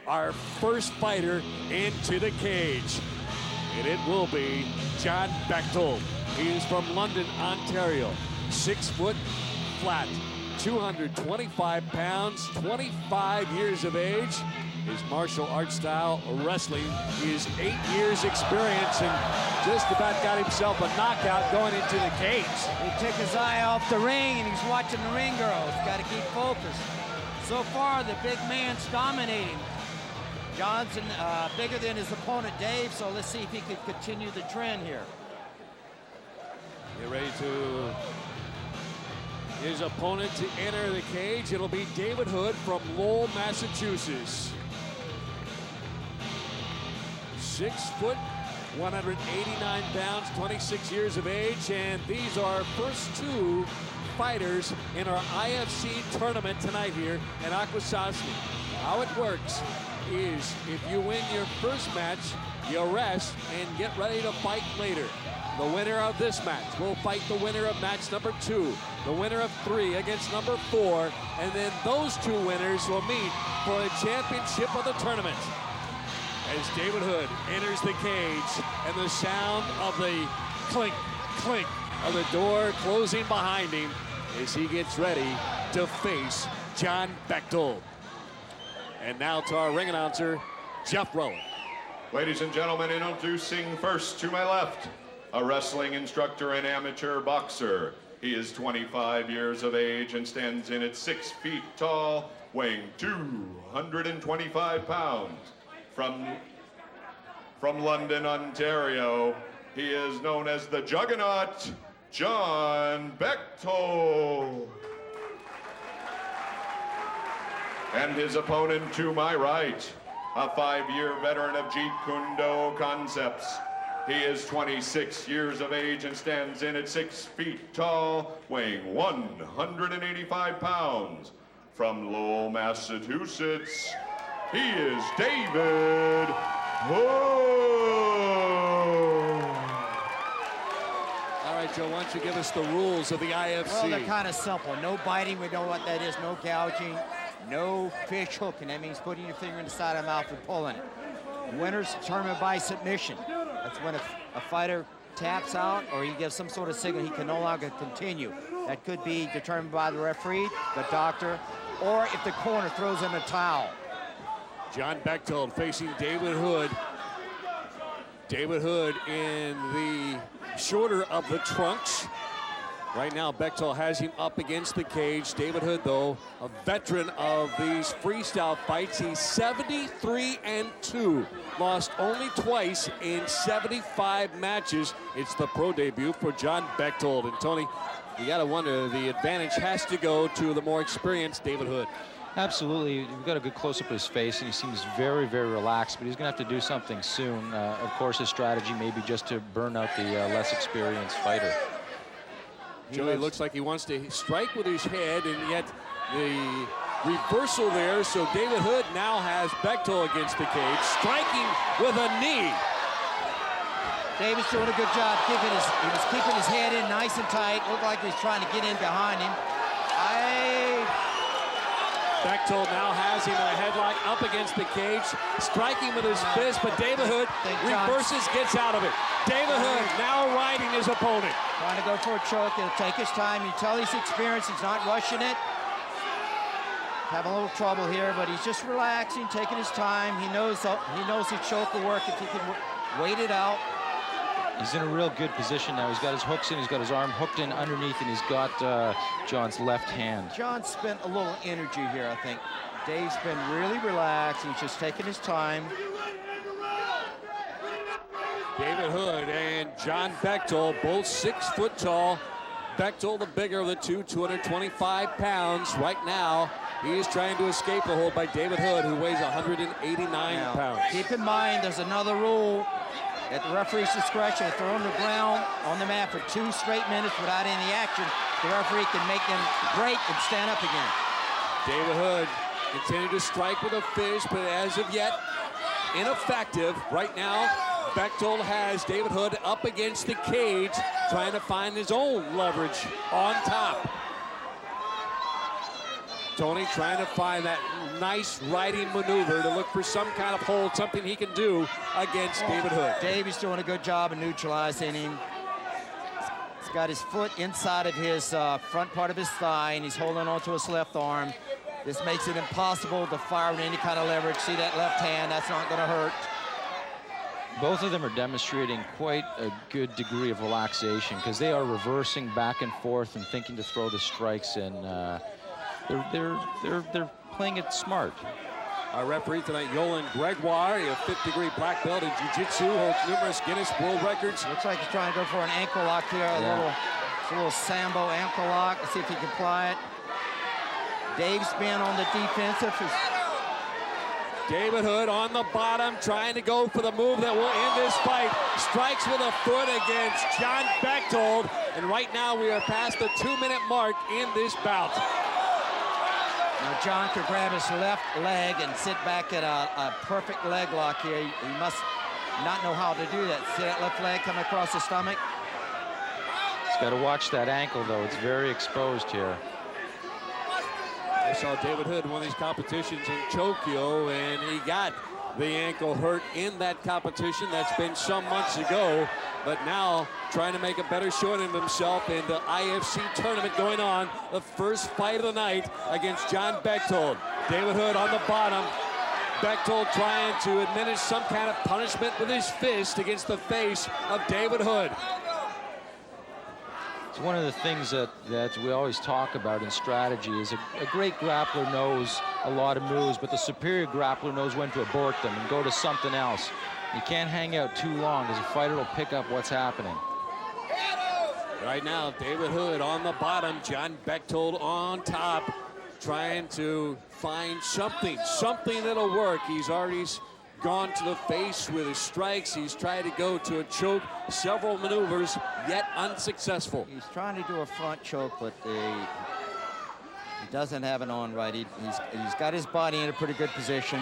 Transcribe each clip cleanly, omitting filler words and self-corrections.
our first fighter into the cage. And it will be John Bechthold. He is from London, Ontario. 6 foot flat, 225 pounds, 25 years of age. His martial arts style, wrestling, is 8 years experience and just about got himself a knockout going into the cage. He took his eye off the ring and he's watching the ring girls. Got to keep focused. So far, the big man's dominating. Johnson bigger than his opponent, Dave, so let's see if he can continue the trend here. Get ready to his opponent to enter the cage. It'll be David Hood from Lowell, Massachusetts. 6 foot, 189 pounds, 26 years of age, and these are our first 2 fighters in our IFC tournament tonight here at Akwesasne. How it works is if you win your first match, you rest and get ready to fight later. The winner of this match will fight the winner of match number 2, the winner of 3 against number 4, and then those 2 winners will meet for a championship of the tournament. As David Hood enters the cage and the sound of the clink, clink of the door closing behind him as he gets ready to face John Bechthold. And now to our ring announcer, Jeff Rowan. Ladies and gentlemen, introducing first to my left, a wrestling instructor and amateur boxer. He is 25 years of age and stands in at 6 feet tall, weighing 225 pounds. From London, Ontario, he is known as the Juggernaut, John Bechthold. And his opponent to my right, a 5-year veteran of Jeet Kune Do concepts. He is 26 years of age and stands in at 6 feet tall, weighing 185 pounds. From Lowell, Massachusetts, he is David Hood. All right, Joe, why don't you give us the rules of the IFC? Well, they're kind of simple. No biting, we know what that is. No gouging, no fish hooking. That means putting your finger in the side of the mouth and pulling it. Winners determined by submission. That's when a fighter taps out or he gives some sort of signal he can no longer continue. That could be determined by the referee, the doctor, or if the corner throws in a towel. John Bechthold facing David Hood. David Hood in the shorter of the trunks. Right now, Bechthold has him up against the cage. David Hood, though, a veteran of these freestyle fights. He's 73-2. Lost only twice in 75 matches. It's the pro debut for John Bechthold. And Tony, you got to wonder, the advantage has to go to the more experienced David Hood. Absolutely. We've got a good close-up of his face, and he seems very, very relaxed, but he's going to have to do something soon. Of course, his strategy may be just to burn out the less experienced fighter. Joey looks like he wants to strike with his head, and yet the reversal there. So David Hood now has Bechthold against the cage, striking with a knee. David's doing a good job keeping he was keeping his head in nice and tight. Looked like he was trying to get in behind him. Bechthold now has him in a headlock up against the cage, striking with his fist, but David Hood reverses, gets out of it. David Hood now riding his opponent. Trying to go for a choke. He'll take his time. You tell he's experienced. He's not rushing it. Having a little trouble here, but he's just relaxing, taking his time. He knows his choke will work if he can wait it out. He's in a real good position now. He's got his hooks in, he's got his arm hooked in underneath, and he's got John's left hand. John spent a little energy here, I think. Dave's been really relaxed. He's just taking his time. David Hood and John Bechthold, both 6 foot tall. Bechthold, the bigger of the two, 225 pounds. Right now, he is trying to escape a hold by David Hood, who weighs 189 pounds. Keep in mind, there's another rule. At the referee's discretion, if they're on the ground on the mat for 2 straight minutes without any action, the referee can make them break and stand up again. David Hood continued to strike with a fist, but as of yet, ineffective. Right now, Bechthold has David Hood up against the cage, trying to find his own leverage on top. Tony trying to find that nice riding maneuver to look for some kind of hold, something he can do against David Hood. Davey's doing a good job of neutralizing him. He's got his foot inside of his front part of his thigh, and he's holding onto his left arm. This makes it impossible to fire with any kind of leverage. See that left hand? That's not going to hurt. Both of them are demonstrating quite a good degree of relaxation because they are reversing back and forth and thinking to throw the strikes, and they're playing it smart. Our referee tonight, Yolan Gregoire, a 5th-degree black belt in jiu-jitsu, holds numerous Guinness World Records. Looks like he's trying to go for an ankle lock here, a little Sambo ankle lock. Let's see if he can apply it. Dave's been on the defensive. David Hood on the bottom, trying to go for the move that will end this fight. Strikes with a foot against John Bechthold, and right now we are past the 2-minute mark in this bout. Now John could grab his left leg and sit back at a perfect leg lock here. He must not know how to do that. See that left leg coming across the stomach? He's got to watch that ankle, though. It's very exposed here. I saw David Hood in one of these competitions in Tokyo, and he got the ankle hurt in that competition. That's been some months ago, but now trying to make a better showing of himself in the IFC tournament going on. The first fight of the night against John Bechthold. David Hood on the bottom. Bechthold trying to administer some kind of punishment with his fist against the face of David Hood. It's one of the things that we always talk about in strategy is a great grappler knows a lot of moves, but the superior grappler knows when to abort them and go to something else. You can't hang out too long because a fighter will pick up what's happening. Right now, David Hood on the bottom, John Bechthold on top, trying to find something that'll work. He's already gone to the face with his strikes. He's tried to go to a choke, several maneuvers, yet unsuccessful. He's trying to do a front choke, but he doesn't have it on right. He's got his body in a pretty good position.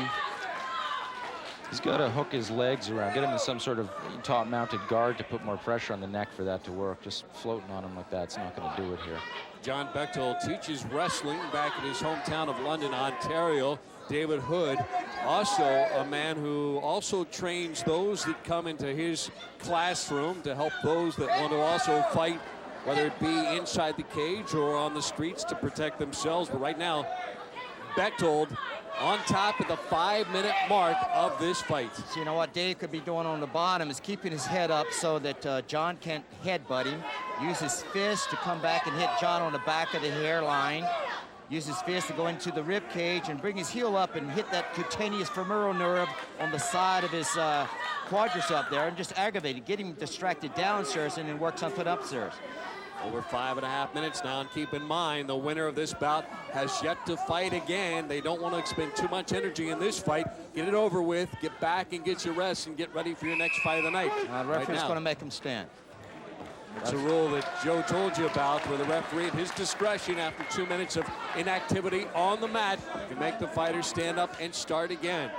He's got to hook his legs around, get him in some sort of top-mounted guard to put more pressure on the neck for that to work. Just floating on him like that's not going to do it here. John Bechthold teaches wrestling back in his hometown of London, Ontario. David Hood, also a man who also trains those that come into his classroom to help those that want to also fight, whether it be inside the cage or on the streets to protect themselves. But right now, Bechthold on top at the 5-minute mark of this fight. So you know what Dave could be doing on the bottom is keeping his head up so that John can't headbutt him. Use his fist to come back and hit John on the back of the hairline. Use his fist to go into the rib cage and bring his heel up and hit that cutaneous femoral nerve on the side of his quadriceps up there and just aggravate it, get him distracted downstairs and then work something upstairs. Over 5.5 minutes now, and keep in mind the winner of this bout has yet to fight again. They don't want to expend too much energy in this fight. Get it over with, get back and get your rest and get ready for your next fight of the night. The referee's going to make him stand. It's a rule that Joe told you about, where the referee at his discretion after 2 minutes of inactivity on the mat can make the fighter stand up and start again.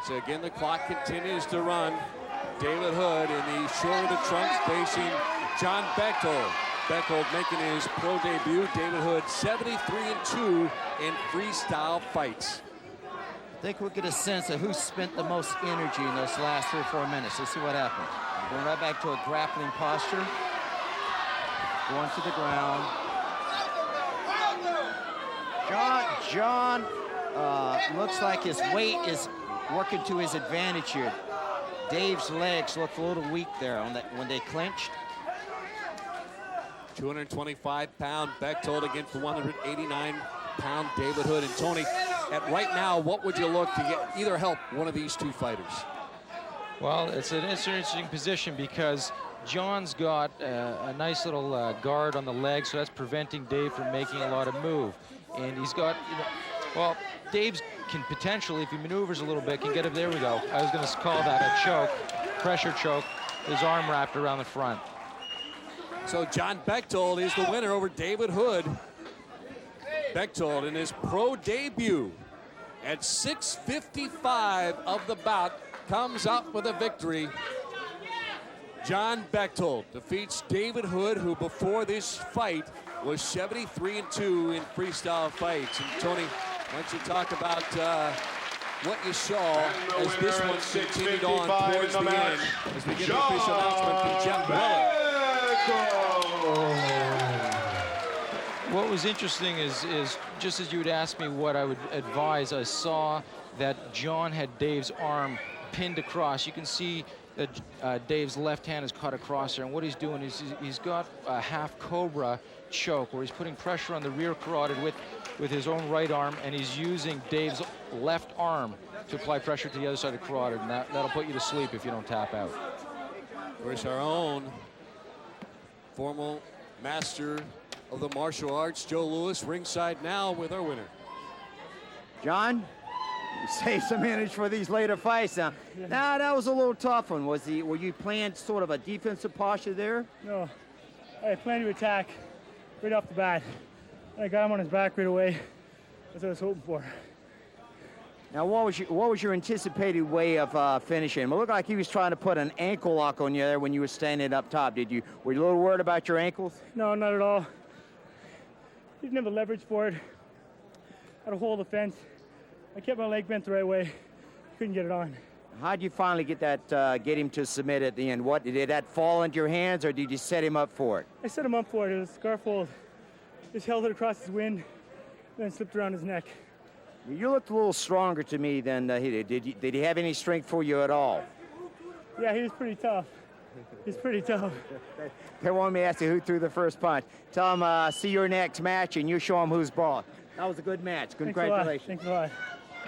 So again, the clock continues to run. David Hood in the short of the trunks facing John Bechthold. Bechthold making his pro debut. David Hood 73-2 in freestyle fights. I think we'll get a sense of who spent the most energy in those last 3 or 4 minutes. Let's see what happens. Going right back to a grappling posture. Going to the ground. John looks like his weight is working to his advantage here. Dave's legs look a little weak there on that when they clinched. 225-pound Bechthold against the 189-pound David Hood. And Tony, at right now, what would you look to get either help one of these two fighters? Well, it's an interesting position because John's got a nice little guard on the leg, so that's preventing Dave from making a lot of move. And he's got, well, Dave's can potentially, if he maneuvers a little bit, can get it. There we go. I was going to call that a choke, pressure choke. His arm wrapped around the front. So John Bechthold is the winner over David Hood. Bechthold in his pro debut at 6:55 of the bout comes up with a victory. John Bechthold defeats David Hood, who before this fight was 73-2 in freestyle fights. And Tony, why don't you talk about what you saw as this one continued on towards the end as we get the official announcement from Jeff Miller. What was interesting is just as you would ask me what I would advise, I saw that John had Dave's arm pinned across. You can see that Dave's left hand is caught across there, and what he's doing is he's got a half cobra choke where he's putting pressure on the rear carotid with his own right arm, and he's using Dave's left arm to apply pressure to the other side of the carotid, and that'll put you to sleep if you don't tap out. Where's our own formal master of the martial arts, Joe Louis, ringside now with our winner. John, you save some energy for these later fights. Now, that was a little tough one. Were you playing sort of a defensive posture there? No, I planned to attack right off the bat. I got him on his back right away. That's what I was hoping for. Now, what was your anticipated way of finishing him? It looked like he was trying to put an ankle lock on you there when you were standing up top. Were you a little worried about your ankles? No, not at all. He didn't have the leverage for it. I had a hold of the fence. I kept my leg bent the right way. Couldn't get it on. How'd you finally get him to submit at the end? Did that fall into your hands, or did you set him up for it? I set him up for it. It was a scarf hold. Just held it across his wind, then slipped around his neck. You looked a little stronger to me than he did. Did he have any strength for you at all? Yeah, he was pretty tough. He's pretty tough. They wanted me to ask you who threw the first punch. Tell him, see your next match, and you show him who's boss. That was a good match. Congratulations. Thanks a lot.